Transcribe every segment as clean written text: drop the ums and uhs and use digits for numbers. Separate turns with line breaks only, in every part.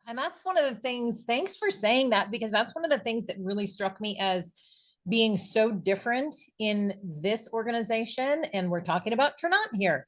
And that's one of the things, thanks for saying that, because that's one of the things that really struck me as being so different in this organization. And we're talking about Tranont here.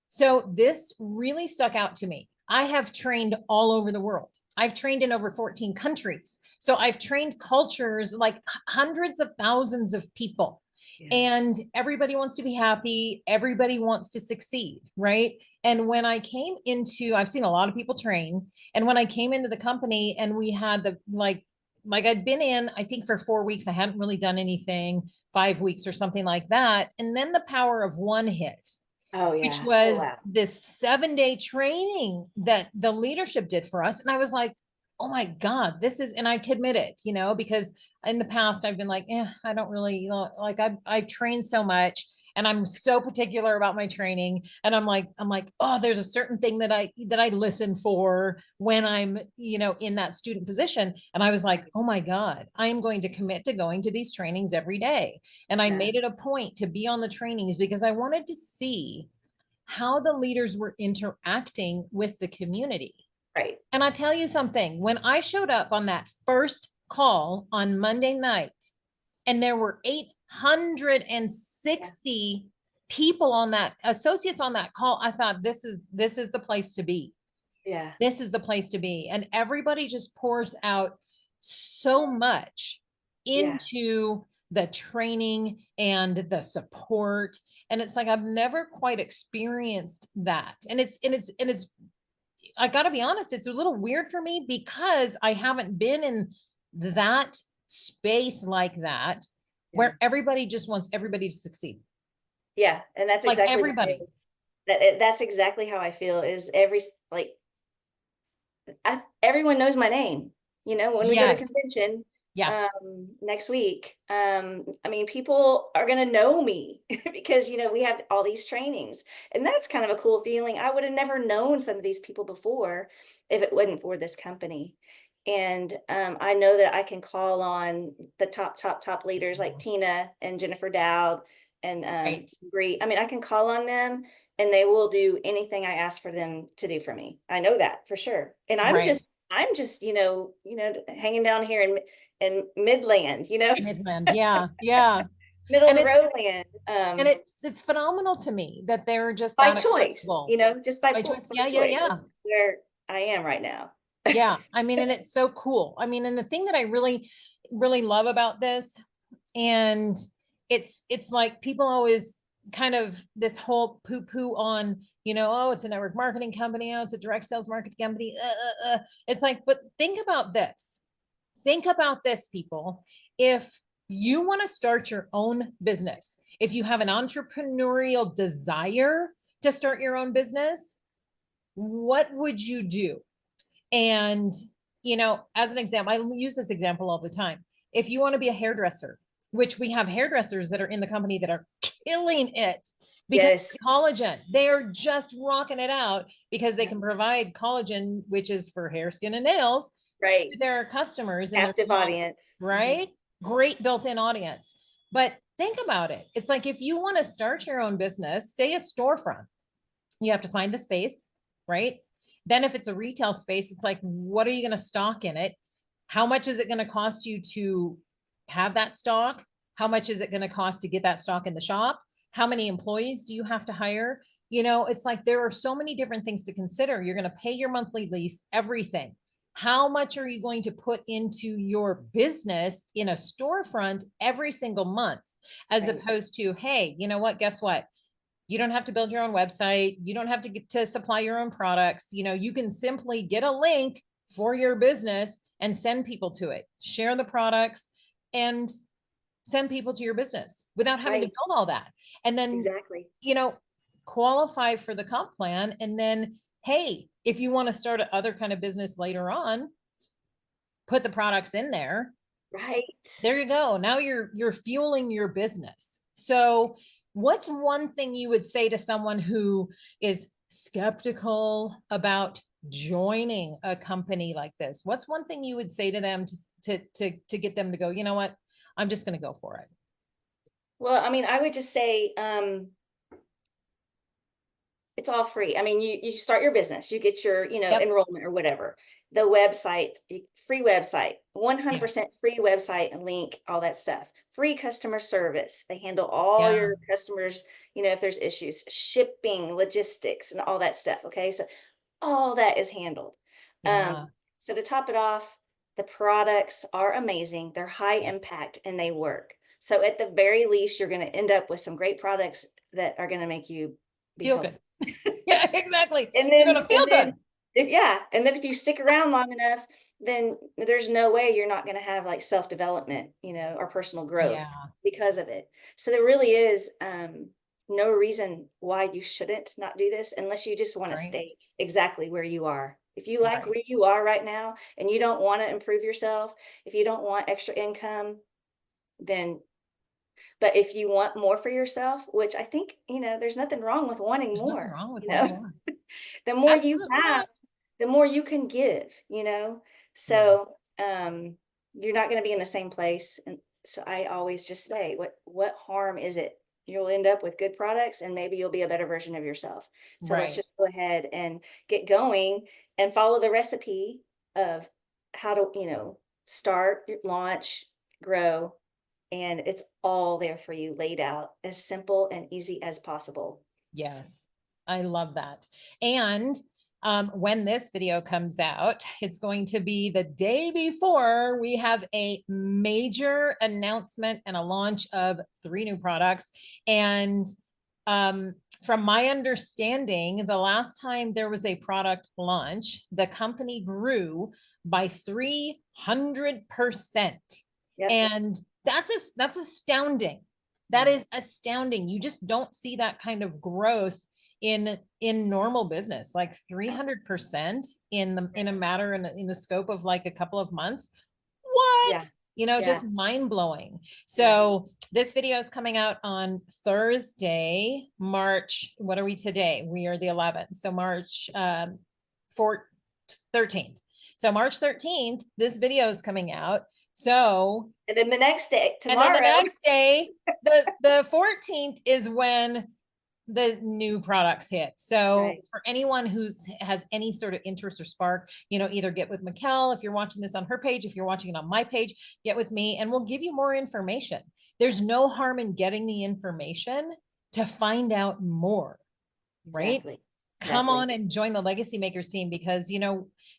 So this really stuck out to me. I have trained all over the world. I've trained in over 14 countries. So I've trained cultures, like hundreds of thousands of people.
Yeah.
And everybody wants to be happy. Everybody wants to succeed, right? And when I came into, I've seen a lot of people train. And when I came into the company and we had the like I'd been in, I think for 4 weeks, I hadn't really done anything, 5 weeks or something like that. And then the power of one hit,
Oh
which
yeah. Oh
was
wow.
this 7 day training that the leadership did for us. And I was like, oh my God, this is, and I committed, because in the past I've been like, I don't really, like I've trained so much and I'm so particular about my training. And I'm like, oh, there's a certain thing that I listen for when I'm, in that student position. And I was like, oh my God, I am going to commit to going to these trainings every day. And I
Yeah.
made it a point to be on the trainings because I wanted to see how the leaders were interacting with the community.
Right.
And I tell you something, when I showed up on that first call on Monday night, and there were
Yeah.
860 people on that, associates on that call, I thought this is the place to be.
Yeah.
This is the place to be. And everybody just pours out so much
Yeah.
into the training and the support. And it's like I've never quite experienced that. And it's I got to be honest, it's a little weird for me because I haven't been in that space like that
Yeah.
where everybody just wants everybody to succeed.
Yeah. And that's
Like
exactly the
everybody.
thing. That's exactly how I feel is like everyone knows my name. When we go to
Yes.
convention
Yeah.
next week, I mean, people are gonna know me because we have all these trainings, and that's kind of a cool feeling. I would have never known some of these people before if it wasn't for this company. And I know that I can call on the top leaders like Tina and Jennifer Dowd and
Right.
Bree. I mean, I can call on them and they will do anything I ask for them to do for me. I know that for sure. And
Right.
I'm just, hanging down here in Midland,
Midland. Yeah. Yeah.
middle of
And
the
it's
road land,
and it's phenomenal to me that they're just
by
that
choice,
accessible
just by
by choice.
by
Yeah, yeah,
choice.
yeah.
That's where I am right now.
Yeah. I mean, and it's so cool. I mean, and the thing that I really, really love about this, and it's like people always kind of this whole poo-poo on, oh, it's a network marketing company, oh, it's a direct sales marketing company. It's like, but think about this. Think about this, people. If you want to start your own business, if you have an entrepreneurial desire to start your own business, what would you do? And, as an example, I use this example all the time. If you want to be a hairdresser, which we have hairdressers that are in the company that are killing it because
Yes.
collagen, they're just rocking it out because they
Yeah.
can provide collagen, which is for hair, skin, and nails
Right.
to their customers and their
Captive audience.
right? Great built-in audience. But think about it. It's like if you want to start your own business, say a storefront, you have to find the space, right? Then if it's a retail space, it's like, what are you going to stock in it? How much is it going to cost you to have that stock? How much is it going to cost to get that stock in the shop? How many employees do you have to hire? It's like there are so many different things to consider. You're going to pay your monthly lease, everything. How much are you going to put into your business in a storefront every single month? As
Right.
opposed to, hey, you know what? Guess what? You don't have to build your own website. You don't have to get to supply your own products. You can simply get a link for your business and send people to it, share the products and send people to your business without having to
Right.
build all that. And then,
Exactly.
you know, qualify for the comp plan. And then, hey, if you want to start other kind of business later on, put the products in there.
Right.
There you go. Now you're fueling your business. So, what's one thing you would say to someone who is skeptical about joining a company like this? What's one thing you would say to them to get them to go, you know what? I'm just going to go for it.
Well, I mean, I would just say, It's all free. I mean, you start your business, you get your,
Yep.
enrollment or whatever. The website, free website,
Yeah.
100% free website and link, all that stuff. Free customer service. They handle all
Yeah.
your customers, if there's issues, shipping, logistics, and all that stuff. Okay. So all that is handled.
Yeah.
So to top it off, the products are amazing. They're high
Yes.
impact and they work. So at the very least, you're going to end up with some great products that are going to make you be
Feel
healthy.
good. Yeah, exactly.
And
You're
then
gonna feel good.
if you stick around long enough, then there's no way you're not going to have like self-development, or personal growth
Yeah.
because of it. So there really is no reason why you shouldn't not do this unless you just want to
Right.
stay exactly where you are. If you like
Right.
where you are right now and you don't want to improve yourself, if you don't want extra income, then but if you want more for yourself, which I think, there's nothing wrong with wanting
There's nothing
more,
wrong with wanting more.
the more you
Absolutely
have,
not.
the more you can give.
Yeah.
So, you're not going to be in the same place. And so I always just say, what harm is it? You'll end up with good products and maybe you'll be a better version of yourself. So let's
Right.
just go ahead and get going and follow the recipe of how to, start, launch, grow, and it's all there for you laid out as simple and easy as possible.
Yes. I love that. And when this video comes out, it's going to be the day before we have a major announcement and a launch of 3 new products. And from my understanding, the last time there was a product launch, the company grew by 300%.
Yep.
And that's astounding. That
Yeah.
is astounding. You just don't see that kind of growth in normal business, like 300% in a matter in the scope of like a couple of months.
Yeah.
What?
Yeah.
Just mind blowing.
Yeah.
So this video is coming out on Thursday, March. What are we today? We are the 11th. So March 13th. So March 13th, this video is coming out. So
And then the next day,
and then the
tomorrow.
next day, the 14th is when the new products hit. So
Right.
for anyone who's has any sort of interest or spark, either get with Mikelle if you're watching this on her page, if you're watching it on my page, get with me and we'll give you more information. There's no harm in getting the information to find out more, right?
Exactly.
Come
Exactly.
on and join the Legacy Makers team because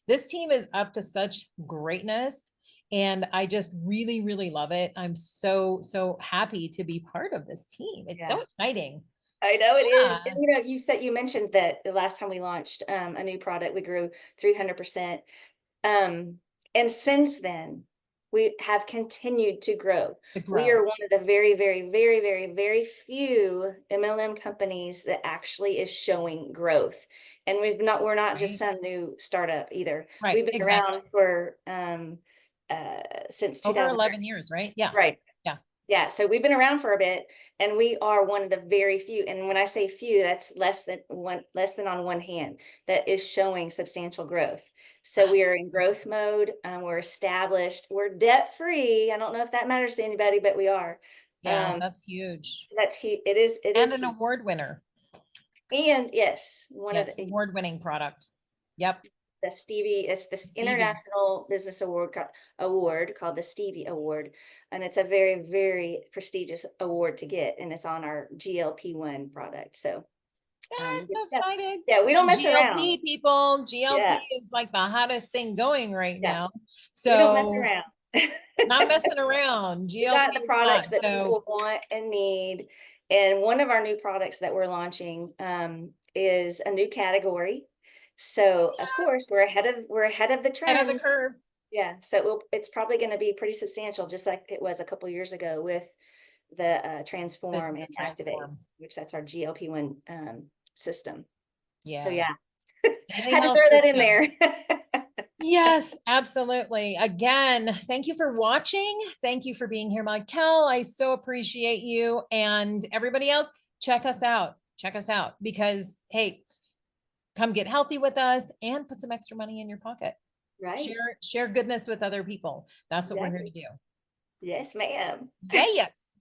this team is up to such greatness and I just really, really love it. I'm so happy to be part of this team. It's so
Yeah.
exciting.
I know it is.
Yeah,
And you mentioned that the last time we launched a new product, we grew 300%. Um, and since then, we have continued to grow.
to
We are
grow.
one of the very, very, very, very, very few MLM companies that actually is showing growth. And we're not just
Right.
some new startup either.
Right.
We've been
Exactly.
around for since
Over 11
2013.
years, right? Yeah.
Right.
Yeah.
Yeah, so we've been around for a bit and we are one of the very few. And when I say few, that's less than on one hand that is showing substantial growth. So
Ah,
we are in
so
growth mode. We're established. We're debt free. I don't know if that matters to anybody, but we are.
yeah,
Um,
that's huge.
so that's huge. It is
And an
huge.
award winner.
And yes, one of
Yes, award-winning product. Yep.
the Stevie, it's this
Stevie.
international business award called the Stevie Award, and it's a very, very prestigious award to get, and it's on our GLP-1 product. So
I'm
good
so
stuff.
excited.
Yeah, we don't
And
mess around.
GLP people, GLP
Yeah,
is like the hottest thing going right
yeah,
now.
we don't mess
So
around.
not messing around.
We
GLP
got the
is
products
hot.
that
So
people want and need. And one of our new products that we're launching is a new category. So of course we're ahead of the
head of the
trend.
curve.
Yeah, so it's probably going to be pretty substantial, just like it was a couple years ago with the Transform
The
and Activate,
transform.
which that's our GLP-1 system. So
Yeah.
yeah,
Daily
had to
health
throw that in
system.
there.
Yes, absolutely. Again, thank you for watching. Thank you for being here, Mikelle. I so appreciate you. And everybody else, check us out. Check us out because, hey, come get healthy with us and put some extra money in your pocket.
Right,
Share goodness with other people. That's what we're here to
exactly.
do.
Yes, ma'am.
Yes.